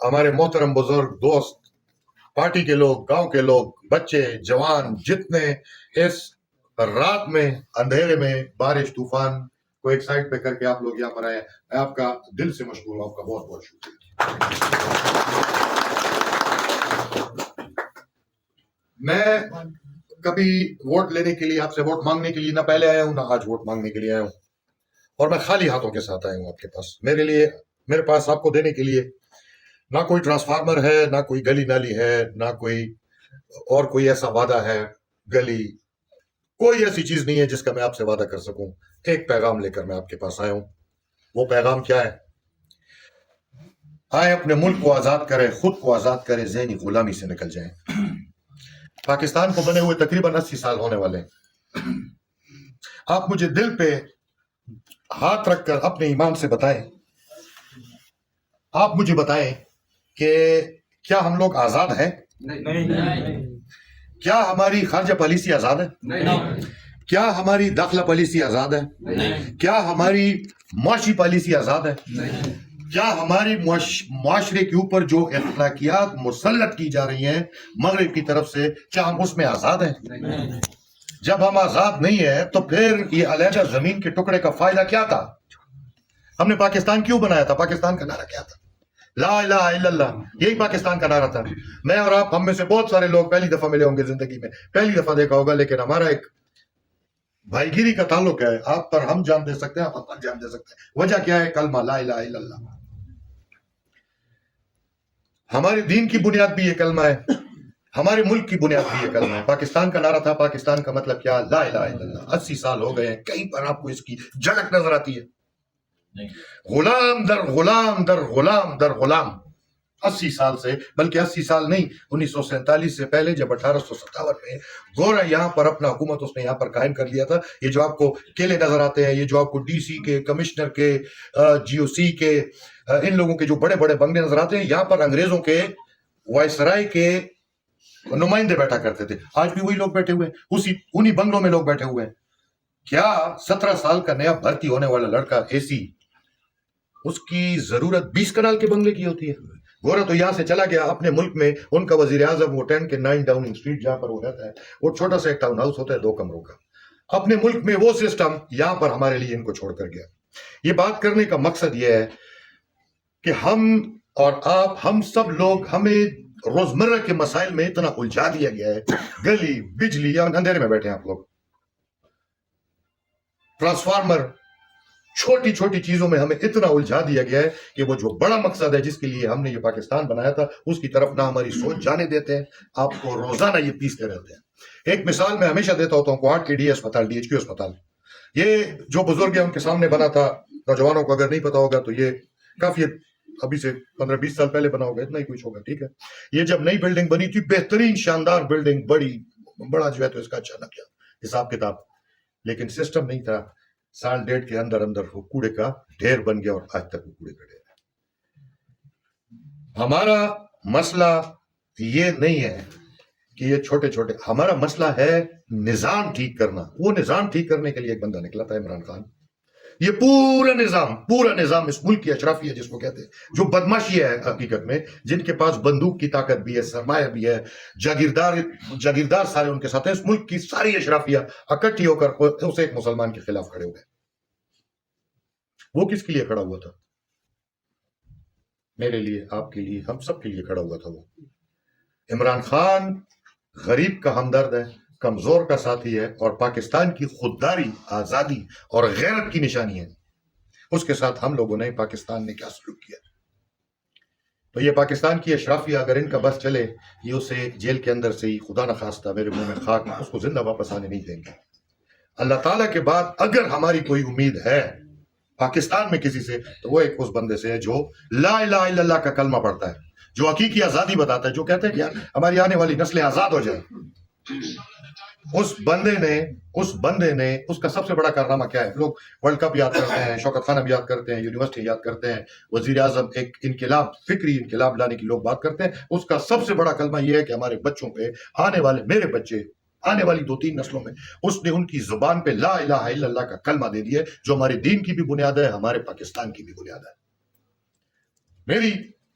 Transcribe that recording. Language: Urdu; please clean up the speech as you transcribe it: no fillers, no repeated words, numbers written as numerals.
ہمارے محترم بزرگ دوست، پارٹی کے لوگ، گاؤں کے لوگ، بچے، جوان، جتنے اس رات میں اندھیرے میں بارش طوفان کو ایک سائڈ پہ کر کے آپ لوگ یہاں پر آئے، میں آپ کا دل سے مشکور ہوں، آپ کا بہت بہت شکریہ۔ میں کبھی ووٹ لینے کے لیے، آپ سے ووٹ مانگنے کے لیے نہ پہلے آیا ہوں، نہ آج ووٹ مانگنے کے لیے آیا ہوں، اور میں خالی ہاتھوں کے ساتھ آیا ہوں آپ کے پاس۔ میرے پاس آپ کو دینے کے لیے نہ کوئی ٹرانسفارمر ہے، نہ کوئی گلی نالی ہے، نہ کوئی ایسا وعدہ ہے، گلی، کوئی ایسی چیز نہیں ہے جس کا میں آپ سے وعدہ کر سکوں۔ ایک پیغام لے کر میں آپ کے پاس آیا ہوں۔ وہ پیغام کیا ہے؟ آئے اپنے ملک کو آزاد کریں، خود کو آزاد کریں، ذہنی غلامی سے نکل جائیں۔ پاکستان کو بنے ہوئے تقریباً 80 سال ہونے والے ہیں۔ آپ مجھے دل پہ ہاتھ رکھ کر اپنے ایمان سے بتائیں، آپ مجھے بتائیں کہ کیا ہم لوگ آزاد ہیں؟ کیا ہماری خارجہ پالیسی آزاد ہے؟ کیا ہماری داخلہ پالیسی آزاد ہے؟ کیا ہماری معاشی پالیسی آزاد ہے؟ کیا ہماری معاشرے کے اوپر جو اخلاقیات مسلط کی جا رہی ہیں مغرب کی طرف سے، کیا ہم اس میں آزاد ہیں؟ جب ہم آزاد نہیں ہیں تو پھر یہ علیحدہ زمین کے ٹکڑے کا فائدہ کیا تھا؟ ہم نے پاکستان کیوں بنایا تھا؟ پاکستان کا نعرہ کیا تھا؟ لا الہ الا اللہ، یہی پاکستان کا نعرہ تھا۔ میں اور آپ، ہم میں سے بہت سارے لوگ پہلی دفعہ ملے ہوں گے زندگی میں، پہلی دفعہ دیکھا ہوگا، لیکن ہمارا ایک بھائی گیری کا تعلق ہے۔ آپ پر ہم جان دے سکتے ہیں، آپ پر جان دے سکتے ہیں۔ وجہ کیا ہے؟ کلمہ لا الہ الا اللہ۔ ہمارے دین کی بنیاد بھی یہ کلمہ ہے، ہمارے ملک کی بنیاد بھی یہ کلمہ ہے۔ پاکستان کا نعرہ تھا، پاکستان کا مطلب کیا؟ لا الہ الا اللہ۔ 80 سال ہو گئے ہیں، کہیں پر آپ کو اس کی جھلک نظر آتی ہے؟ غلام در غلام در غلام در غلام، 80 سال سے، بلکہ 80 سال نہیں، 1947 سے پہلے جب 1857 میں گورا یہاں پر اپنا حکومت اس نے یہاں پر قائم کر لیا تھا۔ یہ جو آپ کو قلعے نظر آتے ہیں، یہ جو آپ کو ڈی سی کے، کمشنر کے، جی او سی کے، ان لوگوں کے جو بڑے بڑے بنگلے نظر آتے ہیں، یہاں پر انگریزوں کے وائسرائے کے نمائندے بیٹھا کرتے تھے۔ آج بھی وہی لوگ بیٹھے ہوئے ہیں، انہی بنگلوں میں لوگ بیٹھے ہوئے ہیں۔ کیا 17 سال کا نیا بھرتی ہونے والا لڑکا اے سی، اس کی ضرورت 20 کنال کے بنگلے کی ہوتی ہے؟ گورا تو یہاں سے چلا گیا اپنے ملک میں، ان کا وزیر اعظم، وہ 10 کے 9 ڈاؤننگ اسٹریٹ جہاں پر وہ رہتا ہے، وہ چھوٹا سا ایک ٹاؤن ہاؤس ہوتا ہے 2 کمروں کا۔ اپنے ملک میں وہ سسٹم یہاں پر ہمارے لیے ان کو چھوڑ کر گیا۔ یہ بات کرنے کا مقصد یہ ہے کہ ہم اور آپ، ہم سب لوگ، ہمیں روزمرہ کے مسائل میں اتنا الجھا دیا گیا ہے، گلی، بجلی، یا اندھیرے میں بیٹھے ہیں آپ لوگ، ٹرانسفارمر، چھوٹی چھوٹی چیزوں میں ہمیں اتنا الجھا دیا گیا ہے کہ وہ جو بڑا مقصد ہے جس کے لیے ہم نے یہ پاکستان بنایا تھا، اس کی طرف نہ ہماری سوچ جانے دیتے ہیں۔ آپ کو روزانہ یہ پیستے رہتے ہیں۔ ایک مثال میں ہمیشہ دیتا ہوتا ہوں، کوہاٹ کے ڈی اسپتال، ڈی ایچ کیو اسپتال، یہ جو بزرگ ہیں ان کے سامنے بنا تھا۔ نوجوانوں کو اگر نہیں پتا ہوگا تو یہ کافی ابھی سے 15-20 سال پہلے بنا ہوگا، اتنا ہی کچھ ہوگا، ٹھیک ہے۔ یہ جب نئی بلڈنگ بنی تھی، بہترین شاندار بلڈنگ، بڑا جو ہے تو اس کا اچھا لگ گیا حساب کتاب، لیکن سسٹم نہیں تھا۔ سال ڈیڑھ کے اندر وہ کوڑے کا ڈھیر بن گیا، اور آج تک وہ کوڑے کا ڈھیر ہے۔ ہمارا مسئلہ یہ نہیں ہے کہ یہ چھوٹے چھوٹے، ہمارا مسئلہ ہے نظام ٹھیک کرنا۔ وہ نظام ٹھیک کرنے کے لیے ایک بندہ نکلا تھا، عمران خان۔ یہ پورا نظام اس ملک کی اشرافیہ جس کو کہتے ہیں، جو بدماشی ہے حقیقت میں، جن کے پاس بندوق کی طاقت بھی ہے، سرمایہ بھی ہے، جاگیردار سارے ان کے ساتھ ہیں، اس ملک کی ساری اشرافیہ اکٹھی ہو کر اسے ایک مسلمان کے خلاف کھڑے ہوئے۔ وہ کس کے لیے کھڑا ہوا تھا؟ میرے لیے، آپ کے لیے، ہم سب کے لیے کھڑا ہوا تھا۔ وہ عمران خان غریب کا ہمدرد ہے، کمزور کا ساتھی ہے، اور پاکستان کی خودداری، آزادی اور غیرت کی نشانی ہے۔ اس کے ساتھ ہم لوگوں نے، پاکستان نے کیا سلوک کیا؟ تو یہ پاکستان کی اشرافیہ اگر ان کا بس چلے، یہ اسے جیل کے اندر سے ہی، خدا نخواستہ میرے منہ میں خاک، اس کو زندہ واپس آنے نہیں دیں گے۔ اللہ تعالیٰ کے بعد اگر ہماری کوئی امید ہے پاکستان میں کسی سے، تو وہ ایک اس بندے سے ہے جو لا الہ الا اللہ کا کلمہ پڑھتا ہے، جو حقیقی آزادی بتاتا ہے، جو کہتا ہے کہ یار ہماری آنے والی نسلیں آزاد ہو جائیں۔ اس بندے نے اس کا سب سے بڑا کارنامہ کیا ہے؟ لوگ ورلڈ کپ یاد کرتے ہیں، شوکت خان یاد کرتے ہیں، یونیورسٹی یاد کرتے ہیں، وزیر اعظم، ایک انقلاب، فکری انقلاب لانے کی لوگ بات کرتے ہیں۔ اس کا سب سے بڑا کلمہ یہ ہے کہ ہمارے بچوں پہ، آنے والے میرے بچے، آنے والی 2-3 نسلوں میں، اس نے ان کی زبان پہ لا الہ الا اللہ کا کلمہ دے دیا ہے، جو ہمارے دین کی بھی بنیاد ہے، ہمارے پاکستان کی بھی بنیاد ہے۔ میری